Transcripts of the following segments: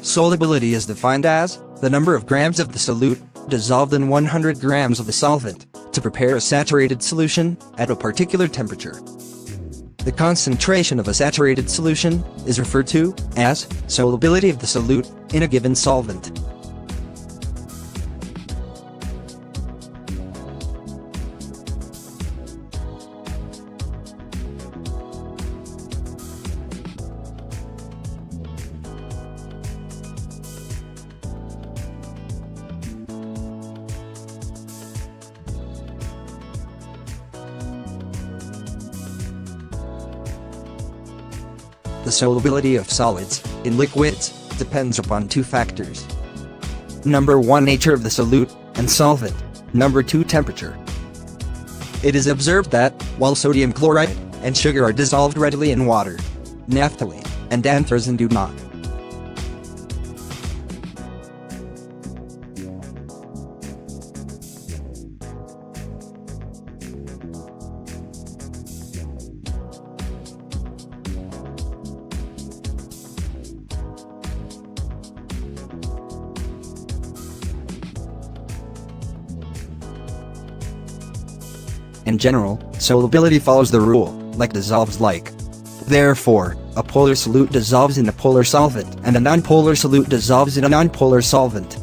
Solubility is defined as the number of grams of the solute dissolved in 100 grams of the solvent to prepare a saturated solution at a particular temperature. The concentration of a saturated solution is referred to as solubility of the solute in a given solvent. The solubility of solids in liquids depends upon two factors. Number 1, nature of the solute and solvent. Number 2, temperature. It is observed that, while sodium chloride and sugar are dissolved readily in water, naphthalene and anthracene do not. In general, solubility follows the rule, like dissolves like. Therefore, a polar solute dissolves in a polar solvent, and a nonpolar solute dissolves in a nonpolar solvent.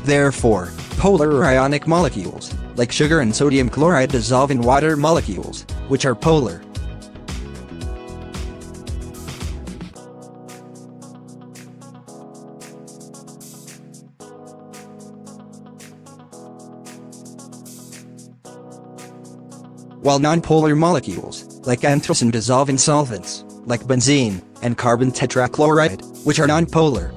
Therefore, polar or ionic molecules, like sugar and sodium chloride, dissolve in water molecules, which are polar. While nonpolar molecules, like anthracene, dissolve in solvents, like benzene and carbon tetrachloride, which are nonpolar.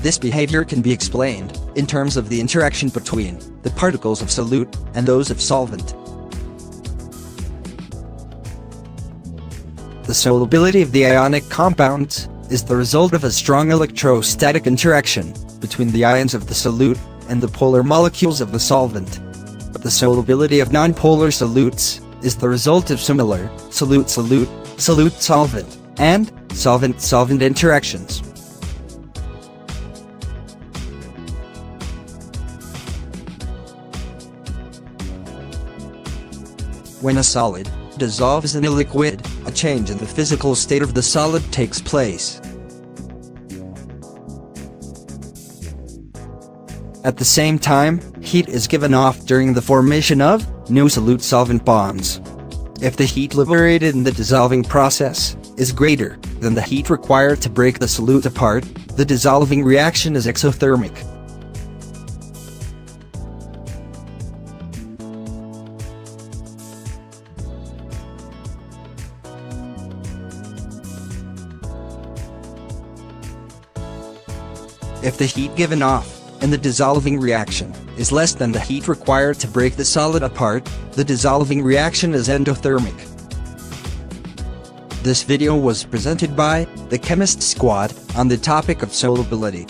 This behavior can be explained in terms of the interaction between the particles of solute and those of solvent. The solubility of the ionic compounds is the result of a strong electrostatic interaction between the ions of the solute and the polar molecules of the solvent. The solubility of nonpolar solutes is the result of similar solute-solute, solute-solvent, and solvent-solvent interactions. When a solid dissolves in a liquid, a change in the physical state of the solid takes place. At the same time, heat is given off during the formation of new solute-solvent bonds. If the heat liberated in the dissolving process is greater than the heat required to break the solute apart, the dissolving reaction is exothermic. If the heat given off in the dissolving reaction is less than the heat required to break the solid apart, the dissolving reaction is endothermic. This video was presented by the Chemist Squad on the topic of solubility.